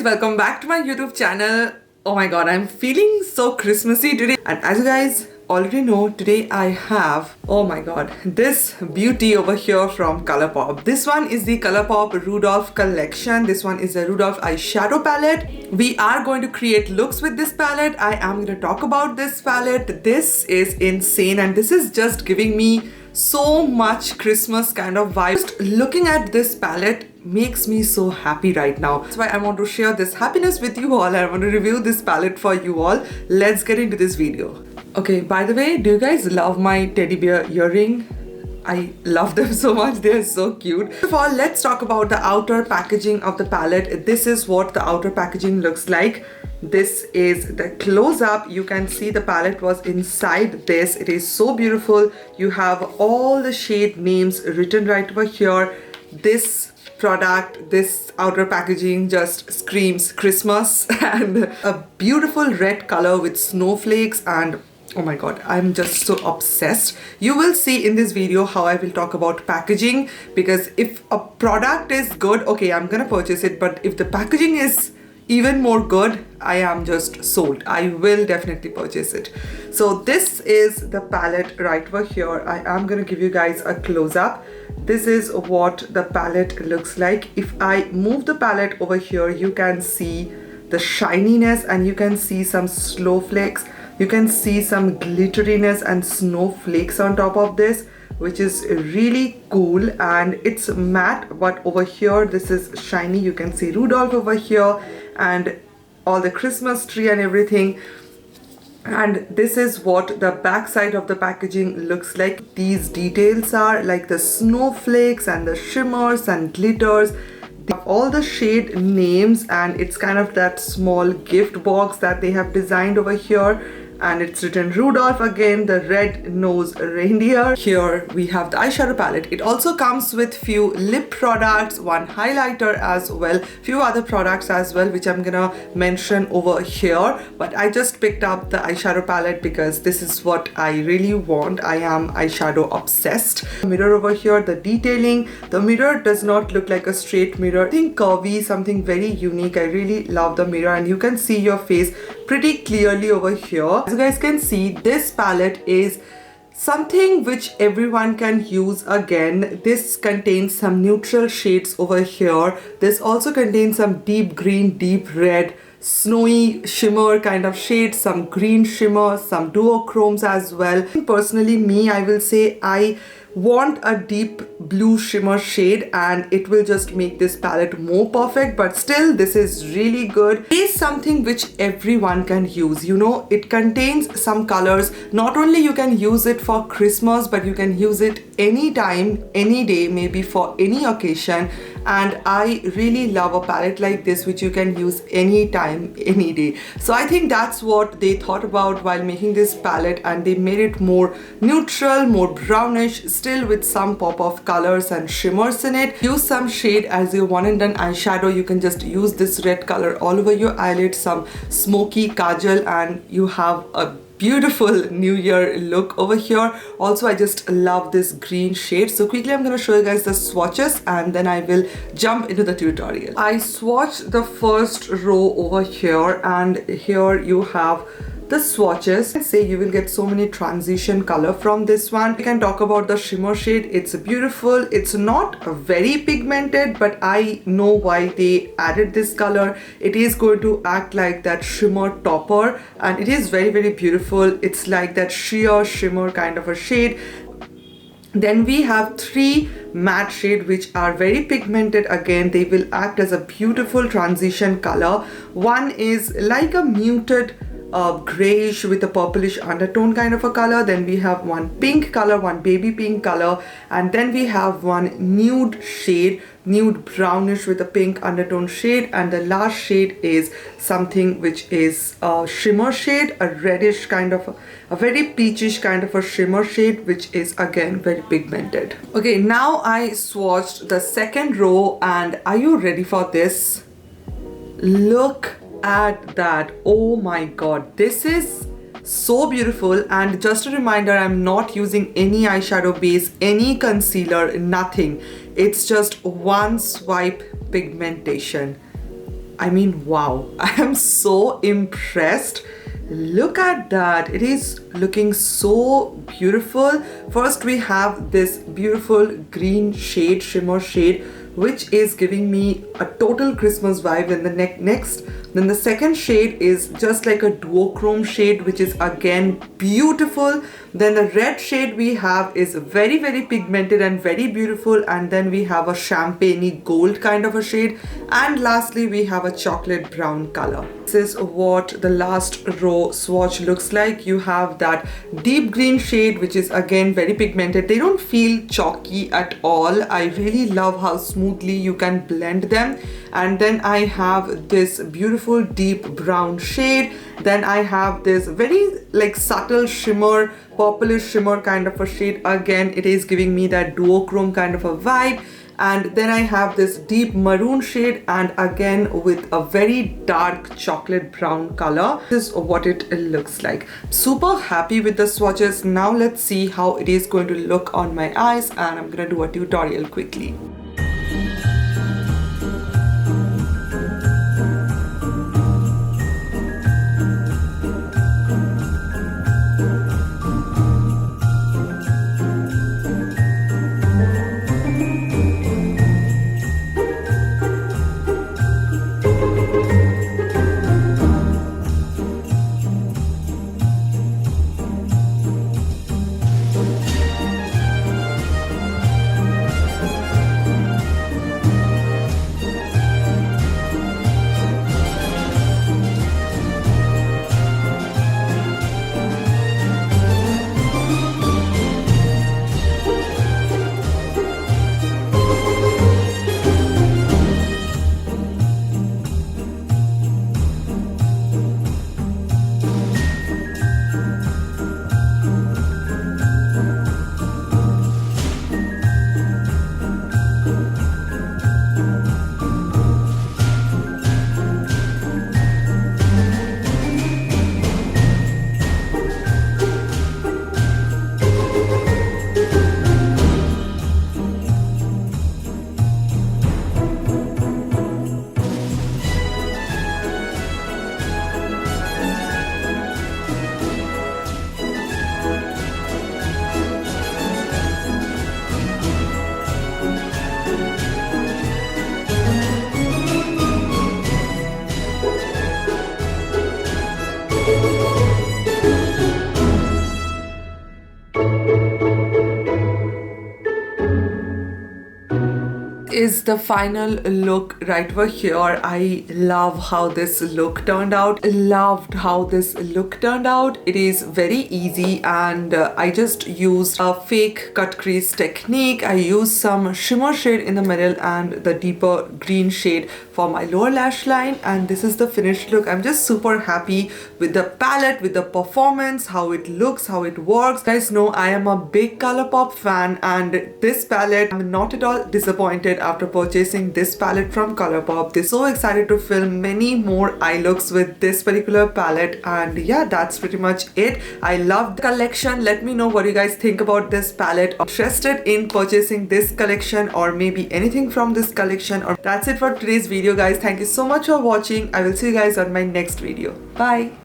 guys, welcome back to my YouTube channel. Oh my god, I'm feeling so Christmassy today. And as you guys already know, today I have, oh my god, this beauty over here from Colourpop. This one is the Colourpop Rudolph collection. This one is the Rudolph eyeshadow palette. We are going to create looks with this palette. I am going to talk about this palette. This is insane and this is just giving me so much Christmas kind of vibe. Just looking at this palette makes me so happy right now. That's why I want to share this happiness with you all. I want to review this palette for you all. Let's get into this video. Okay, by the way, do you guys love my teddy bear earring? I love them so much. They're so cute. First of all, let's talk about the outer packaging of the palette. This is what the outer packaging looks like. This is the close-up. You can see the palette was inside this. It is so beautiful. You have all the shade names written right over here. This product, this outer packaging just screams Christmas and a beautiful red color with snowflakes, and oh my god, I'm just so obsessed. You will see in this video how I will talk about packaging, because if a product is good, okay, I'm gonna purchase it, but if the packaging is even more good, I am just sold. I will definitely purchase it. So this is the palette right over here. I am gonna give you guys a close-up. This is what the palette looks like. If I move the palette over here, you can see the shininess and you can see some snowflakes. You can see some glitteriness and snowflakes on top of this, which is really cool, and it's matte, but over here this is shiny. You can see Rudolph over here and all the Christmas tree and everything. And this is what the back side of the packaging looks like. These details are like the snowflakes and the shimmers and glitters. They have all the shade names, and it's kind of that small gift box that they have designed over here. And it's written Rudolph again, the red-nosed reindeer. Here we have the eyeshadow palette. It also comes with few lip products, one highlighter as well, few other products as well, which I'm gonna mention over here. But I just picked up the eyeshadow palette because this is what I really want. I am eyeshadow obsessed. Mirror over here, the detailing. The mirror does not look like a straight mirror. Something curvy, something very unique. I really love the mirror, and you can see your face pretty clearly over here. As you guys can see, this palette is something which everyone can use again. This contains some neutral shades over here. This also contains some deep green, deep red, snowy shimmer kind of shades, some green shimmer, some duochromes as well. Personally, me, I will say I want a deep blue shimmer shade, and it will just make this palette more perfect, but still this is really good. It is something which everyone can use. You know, it contains some colors. Not only you can use it for Christmas, but you can use it anytime, any day, maybe for any occasion. And I really love a palette like this which you can use anytime, any day. So I think that's what they thought about while making this palette, and they made it more neutral, more brownish, still with some pop of colors and shimmers in it. Use some shade as your one and done eyeshadow. You can just use this red color all over your eyelid, some smoky kajal, and you have a beautiful New Year look over here. Also, I just love this green shade. So quickly, I'm going to show you guys the swatches and then I will jump into the tutorial. I swatched the first row over here, and here you have the swatches. I say you will get so many transition color from this one. We can talk about the shimmer shade. It's beautiful. It's not very pigmented, but I know why they added this color. It is going to act like that shimmer topper, and it is very, very beautiful. It's like that sheer shimmer kind of a shade. Then we have three matte shades which are very pigmented. Again, they will act as a beautiful transition color. One is like a muted grayish with a purplish undertone kind of a color. Then we have one pink color, one baby pink color, and then we have one nude shade, nude brownish with a pink undertone shade, and the last shade is something which is a shimmer shade, a reddish kind of a very peachish kind of a shimmer shade, which is again very pigmented. Okay, now I swatched the second row, and are you ready for this? Look at that. Oh my god, this is so beautiful. And just a reminder, I'm not using any eyeshadow base, any concealer, nothing. It's just one swipe pigmentation. I mean, wow, I am so impressed. Look at that, it is looking so beautiful. First we have this beautiful green shade, shimmer shade, which is giving me a total Christmas vibe. In the next, then the second shade is just like a duochrome shade, which is again beautiful. Then the red shade we have is very pigmented and very beautiful, and then we have a champagne gold kind of a shade, and lastly we have a chocolate brown color. This is what the last row swatch looks like. You have that deep green shade, which is again very pigmented. They don't feel chalky at all. I really love how smoothly you can blend them. And then I have this beautiful deep brown shade. Then I have this very like subtle shimmer, purplish shimmer kind of a shade. Again, it is giving me that duochrome kind of a vibe. And then I have this deep maroon shade, and again with a very dark chocolate brown color. This is what it looks like. Super happy with the swatches. Now let's see how it is going to look on my eyes, and I'm gonna do a tutorial quickly. Is the final look right over here. I love how this look turned out. Loved how this look turned out. It is very easy, and I just used a fake cut crease technique. I used some shimmer shade in the middle and the deeper green shade for my lower lash line, and this is the finished look. I'm just super happy with the palette, with the performance, how it looks, how it works. You guys know I am a big Colourpop fan, and this palette, I'm not at all disappointed after purchasing this palette from Colourpop. They're so excited to film many more eye looks with this particular palette, and yeah, that's pretty much it. I love the collection. Let me know what you guys think about this palette. Interested in purchasing this collection or maybe anything from this collection? Or that's it for today's video, guys. Thank you so much for watching. I will see you guys on my next video. Bye.